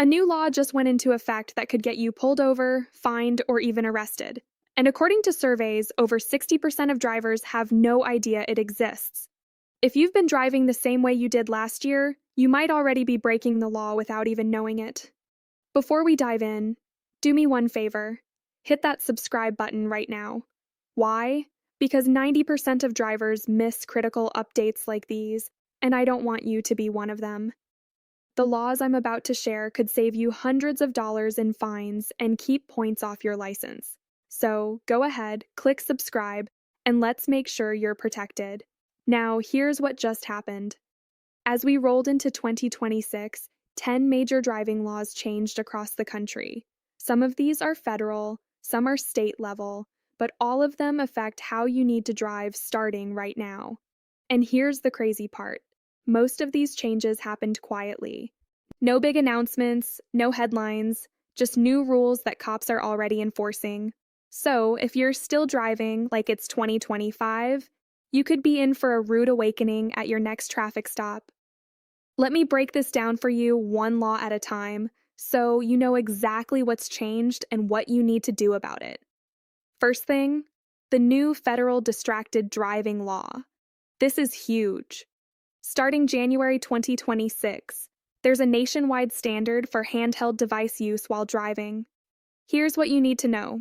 A new law just went into effect that could get you pulled over, fined, or even arrested. And according to surveys, over 60% of drivers have no idea it exists. If you've been driving the same way you did last year, you might already be breaking the law without even knowing it. Before we dive in, do me one favor. Hit that subscribe button right now. Why? Because 90% of drivers miss critical updates like these, and I don't want you to be one of them. The laws I'm about to share could save you hundreds of dollars in fines and keep points off your license. So go ahead, click subscribe, and let's make sure you're protected. Now, here's what just happened. As we rolled into 2026, 10 major driving laws changed across the country. Some of these are federal, some are state level, but all of them affect how you need to drive starting right now. And here's the crazy part. Most of these changes happened quietly. No big announcements, no headlines, just new rules that cops are already enforcing. So, if you're still driving like it's 2025, you could be in for a rude awakening at your next traffic stop. Let me break this down for you one law at a time, so you know exactly what's changed and what you need to do about it. First thing, the new federal distracted driving law. This is huge. Starting January 2026, there's a nationwide standard for handheld device use while driving. Here's what you need to know.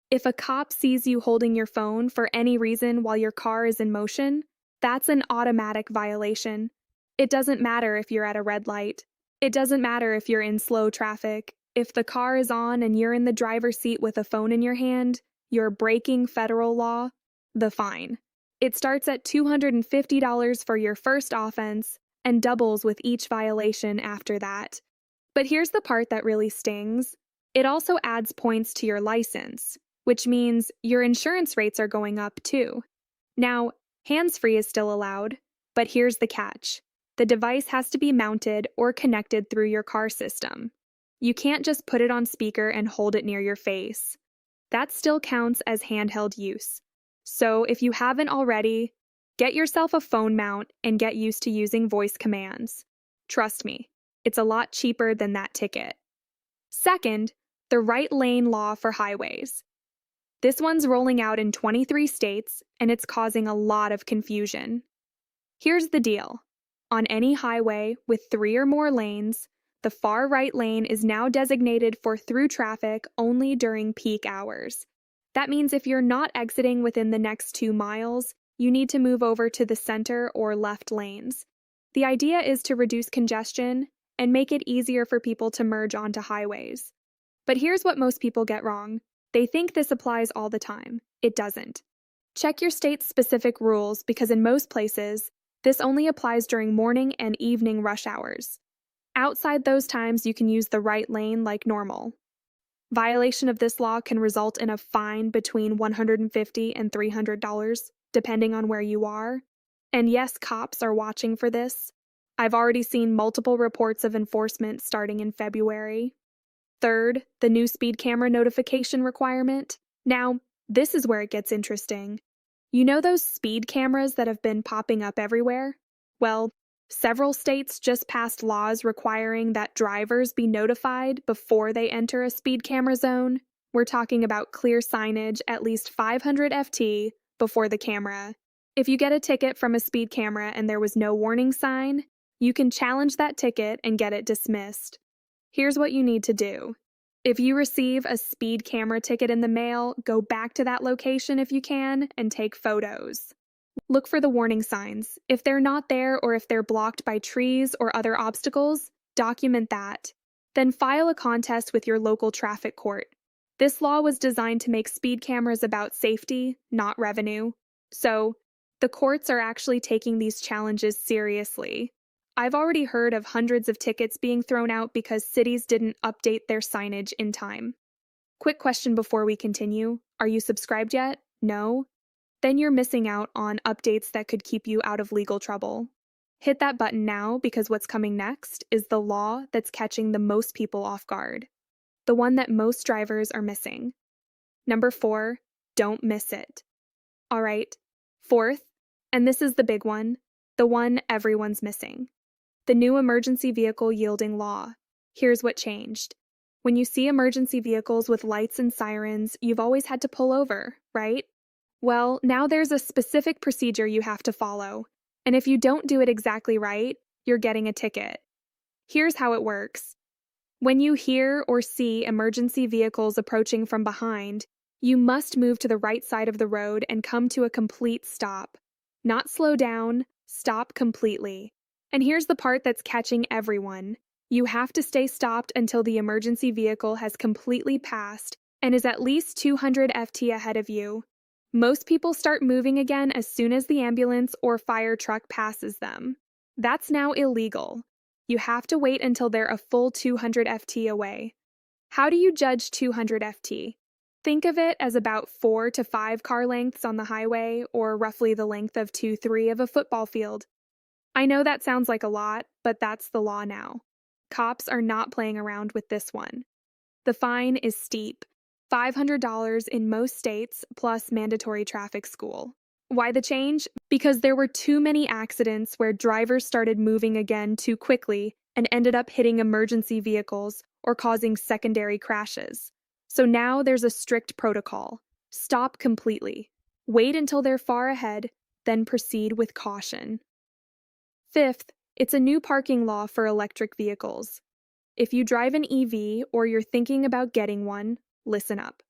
If a cop sees you holding your phone for any reason while your car is in motion, that's an automatic violation. It doesn't matter if you're at a red light. It doesn't matter if you're in slow traffic. If the car is on and you're in the driver's seat with a phone in your hand, you're breaking federal law, the fine. It starts at $250 for your first offense and doubles with each violation after that. But here's the part that really stings. It also adds points to your license, which means your insurance rates are going up too. Now, hands-free is still allowed, but here's the catch. The device has to be mounted or connected through your car system. You can't just put it on speaker and hold it near your face. That still counts as handheld use. So if you haven't already, get yourself a phone mount and get used to using voice commands. Trust me, it's a lot cheaper than that ticket. Second, the right lane law for highways. This one's rolling out in 23 states, and it's causing a lot of confusion. Here's the deal. On any highway with 3 or more lanes, the far right lane is now designated for through traffic only during peak hours. That means if you're not exiting within the next 2 miles, you need to move over to the center or left lanes. The idea is to reduce congestion and make it easier for people to merge onto highways. But here's what most people get wrong. They think this applies all the time. It doesn't. Check your state's specific rules because in most places, this only applies during morning and evening rush hours. Outside those times, you can use the right lane like normal. Violation of this law can result in a fine between $150 and $300, depending on where you are. And yes, cops are watching for this. I've already seen multiple reports of enforcement starting in February. Third, the new speed camera notification requirement. Now, this is where it gets interesting. You know those speed cameras that have been popping up everywhere? Well, several states just passed laws requiring that drivers be notified before they enter a speed camera zone. We're talking about clear signage at least 500 FT before the camera. If you get a ticket from a speed camera and there was no warning sign, you can challenge that ticket and get it dismissed. Here's what you need to do. If you receive a speed camera ticket in the mail, go back to that location if you can and take photos. Look for the warning signs. If they're not there or if they're blocked by trees or other obstacles, document that. Then file a contest with your local traffic court. This law was designed to make speed cameras about safety, not revenue. So, the courts are actually taking these challenges seriously. I've already heard of hundreds of tickets being thrown out because cities didn't update their signage in time. Quick question before we continue. Are you subscribed yet? No? Then you're missing out on updates that could keep you out of legal trouble. Hit that button now because what's coming next is the law that's catching the most people off guard. The one that most drivers are missing. Number 4, don't miss it. All right, fourth, and this is the big one, the one everyone's missing. The new emergency vehicle yielding law. Here's what changed. When you see emergency vehicles with lights and sirens, you've always had to pull over, right? Well, now there's a specific procedure you have to follow, and if you don't do it exactly right, you're getting a ticket. Here's how it works. When you hear or see emergency vehicles approaching from behind, you must move to the right side of the road and come to a complete stop. Not slow down, stop completely. And here's the part that's catching everyone. You have to stay stopped until the emergency vehicle has completely passed and is at least 200 ft ahead of you. Most people start moving again as soon as the ambulance or fire truck passes them. That's now illegal. You have to wait until they're a full 200 ft away. How do you judge 200 ft? Think of it as about 4 to 5 car lengths on the highway, or roughly the length of 2-3 of a football field. I know that sounds like a lot, but that's the law now. Cops are not playing around with this one. The fine is steep, $500 in most states, plus mandatory traffic school. Why the change? Because there were too many accidents where drivers started moving again too quickly and ended up hitting emergency vehicles or causing secondary crashes. So now there's a strict protocol. Stop completely. Wait until they're far ahead, then proceed with caution. Fifth, it's a new parking law for electric vehicles. If you drive an EV or you're thinking about getting one, listen up.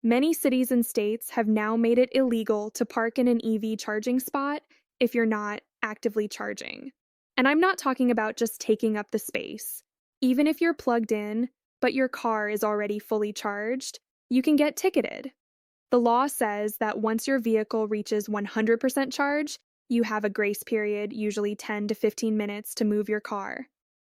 Many cities and states have now made it illegal to park in an EV charging spot if you're not actively charging. And I'm not talking about just taking up the space. Even if you're plugged in, but your car is already fully charged, you can get ticketed. The law says that once your vehicle reaches 100% charge, you have a grace period, usually 10 to 15 minutes, to move your car.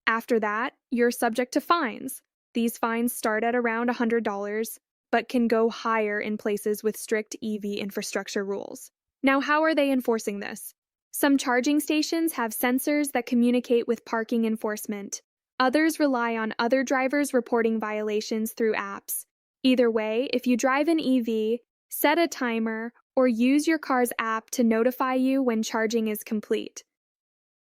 After that, you're subject to fines. These fines start at around $100, but can go higher in places with strict EV infrastructure rules. Now, how are they enforcing this? Some charging stations have sensors that communicate with parking enforcement. Others rely on other drivers reporting violations through apps. Either way, if you drive an EV, set a timer or use your car's app to notify you when charging is complete.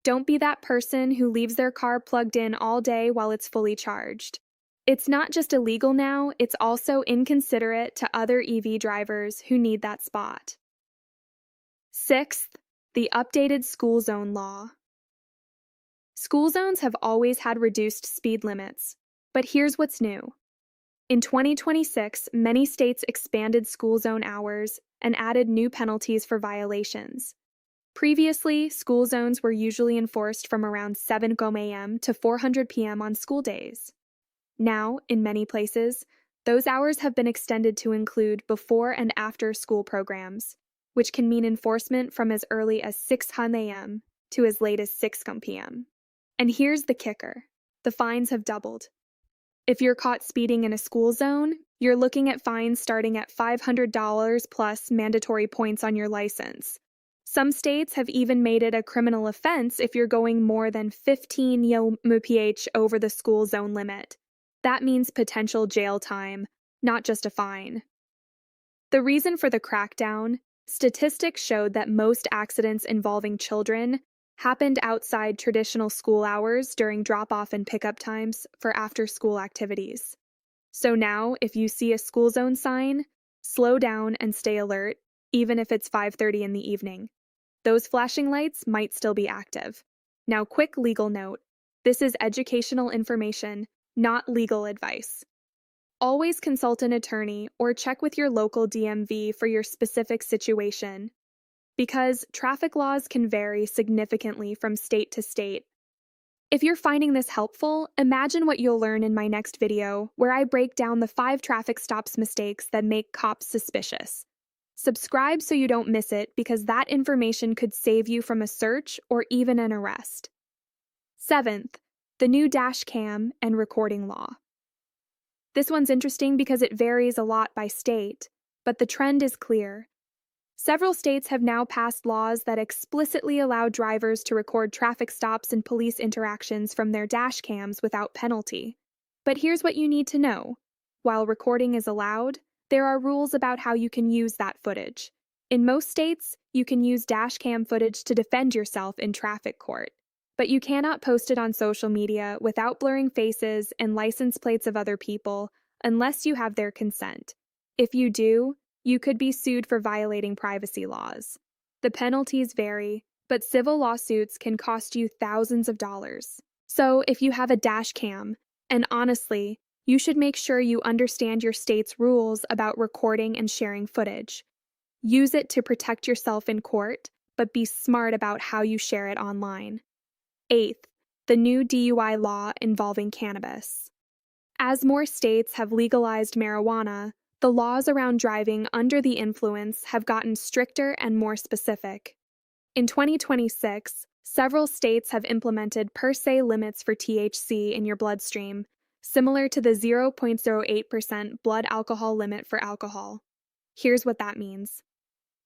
Don't be that person who leaves their car plugged in all day while it's fully charged. It's not just illegal now, it's also inconsiderate to other EV drivers who need that spot. Sixth, the updated school zone law. School zones have always had reduced speed limits, but here's what's new. In 2026, many states expanded school zone hours and added new penalties for violations. Previously, school zones were usually enforced from around 7 a.m. to 4:00 p.m. on school days. Now, in many places, those hours have been extended to include before and after school programs, which can mean enforcement from as early as 6:00 a.m. to as late as 6:00 p.m. And here's the kicker. The fines have doubled. If you're caught speeding in a school zone, you're looking at fines starting at $500 plus mandatory points on your license. Some states have even made it a criminal offense if you're going more than 15 mph over the school zone limit. That means potential jail time, not just a fine. The reason for the crackdown: statistics showed that most accidents involving children happened outside traditional school hours during drop-off and pickup times for after-school activities. So now, if you see a school zone sign, slow down and stay alert, even if it's 5:30 in the evening. Those flashing lights might still be active. Now, quick legal note. This is educational information, not legal advice. Always consult an attorney or check with your local DMV for your specific situation, because traffic laws can vary significantly from state to state. If you're finding this helpful, imagine what you'll learn in my next video, where I break down the 5 traffic stops mistakes that make cops suspicious. Subscribe so you don't miss it, because that information could save you from a search or even an arrest. 7th, the new dash cam and recording law. This one's interesting because it varies a lot by state, but the trend is clear. Several states have now passed laws that explicitly allow drivers to record traffic stops and police interactions from their dash cams without penalty. But here's what you need to know. While recording is allowed, there are rules about how you can use that footage. In most states, you can use dash cam footage to defend yourself in traffic court. but you cannot post it on social media without blurring faces and license plates of other people unless you have their consent. If you do, you could be sued for violating privacy laws. The penalties vary, but civil lawsuits can cost you thousands of dollars. So if you have a dash cam, and honestly, you should make sure you understand your state's rules about recording and sharing footage. Use it to protect yourself in court, but be smart about how you share it online. Eighth, the new DUI law involving cannabis. As more states have legalized marijuana, the laws around driving under the influence have gotten stricter and more specific. In 2026, several states have implemented per se limits for THC in your bloodstream, similar to the 0.08% blood alcohol limit for alcohol. Here's what that means.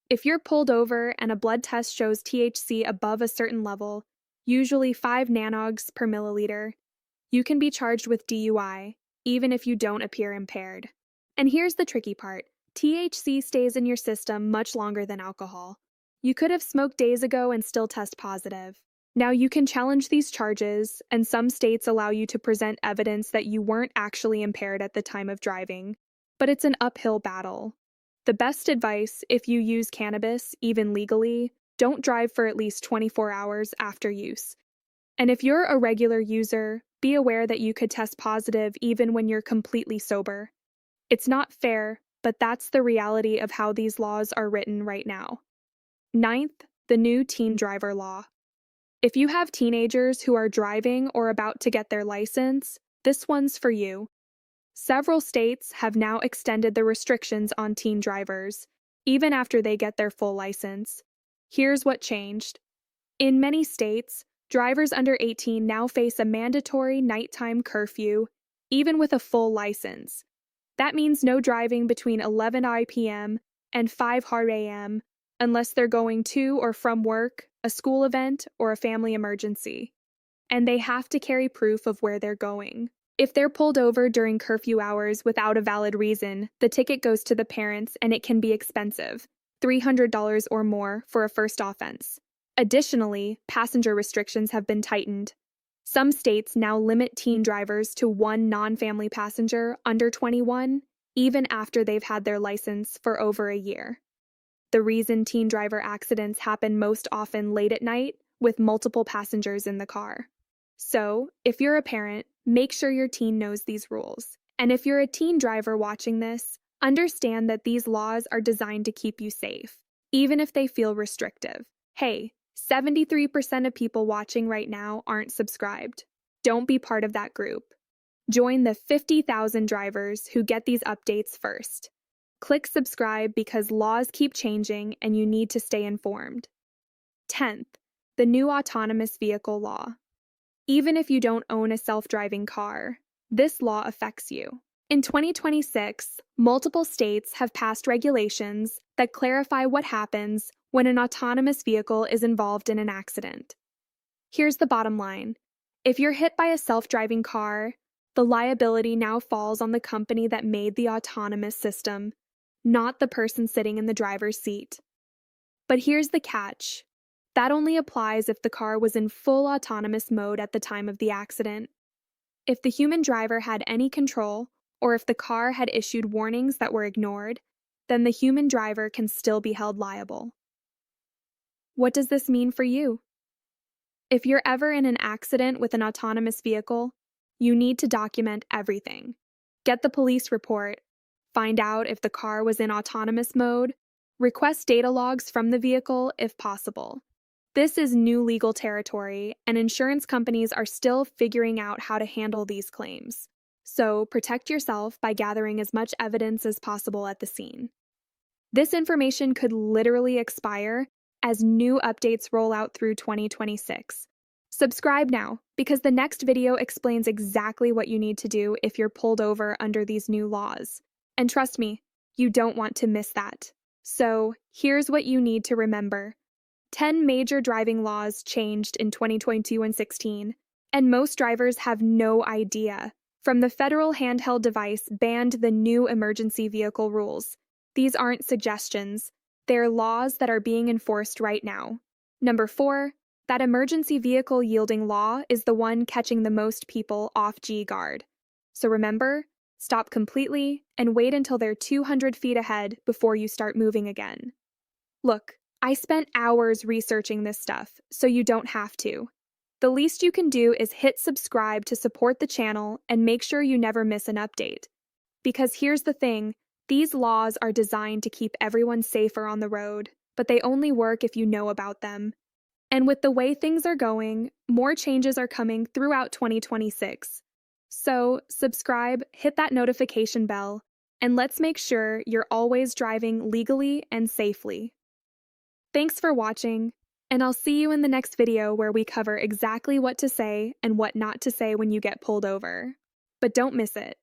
If you're pulled over and a blood test shows THC above a certain level, usually 5 nanogs per milliliter, you can be charged with DUI, even if you don't appear impaired. And here's the tricky part. THC stays in your system much longer than alcohol. You could have smoked days ago and still test positive. Now you can challenge these charges, and some states allow you to present evidence that you weren't actually impaired at the time of driving, but it's an uphill battle. The best advice, if you use cannabis, even legally, don't drive for at least 24 hours after use. And if you're a regular user, be aware that you could test positive even when you're completely sober. It's not fair, but that's the reality of how these laws are written right now. Ninth, the new teen driver law. If you have teenagers who are driving or about to get their license, this one's for you. Several states have now extended the restrictions on teen drivers, even after they get their full license. Here's what changed. In many states, drivers under 18 now face a mandatory nighttime curfew, even with a full license. That means no driving between 11 p.m. and 5 a.m. unless they're going to or from work, a school event, or a family emergency. And they have to carry proof of where they're going. If they're pulled over during curfew hours without a valid reason, the ticket goes to the parents and it can be expensive, $300 or more for a first offense. Additionally, passenger restrictions have been tightened. Some states now limit teen drivers to 1 non-family passenger under 21, even after they've had their license for over a year. The reason teen driver accidents happen most often late at night, with multiple passengers in the car. So, if you're a parent, make sure your teen knows these rules. And if you're a teen driver watching this, understand that these laws are designed to keep you safe, even if they feel restrictive. Hey, 73% of people watching right now aren't subscribed. Don't be part of that group. Join the 50,000 drivers who get these updates first. Click subscribe because laws keep changing and you need to stay informed. 10th, the new autonomous vehicle law. Even if you don't own a self-driving car, this law affects you. In 2026, multiple states have passed regulations that clarify what happens when an autonomous vehicle is involved in an accident. Here's the bottom line. If you're hit by a self-driving car, the liability now falls on the company that made the autonomous system, not the person sitting in the driver's seat. But here's the catch. That only applies if the car was in full autonomous mode at the time of the accident. If the human driver had any control, or if the car had issued warnings that were ignored, then the human driver can still be held liable. What does this mean for you? If you're ever in an accident with an autonomous vehicle, you need to document everything. Get the police report, find out if the car was in autonomous mode, request data logs from the vehicle if possible. This is new legal territory, and insurance companies are still figuring out how to handle these claims. So protect yourself by gathering as much evidence as possible at the scene. This information could literally expire as new updates roll out through 2026. Subscribe now, because the next video explains exactly what you need to do if you're pulled over under these new laws. And trust me, you don't want to miss that. So, here's what you need to remember. 10 major driving laws changed in 2022 and 16, and most drivers have no idea. From the federal handheld device banned the new emergency vehicle rules. These aren't suggestions. They're laws that are being enforced right now. Number 4, That emergency vehicle yielding law is the one catching the most people off G-guard. So remember, stop completely and wait until they're 200 feet ahead before you start moving again. Look, I spent hours researching this stuff, so you don't have to. The least you can do is hit subscribe to support the channel and make sure you never miss an update. Because here's the thing, these laws are designed to keep everyone safer on the road, but they only work if you know about them. And with the way things are going, more changes are coming throughout 2026. So, subscribe, hit that notification bell, and let's make sure you're always driving legally and safely. Thanks for watching, and I'll see you in the next video where we cover exactly what to say and what not to say when you get pulled over. But don't miss it.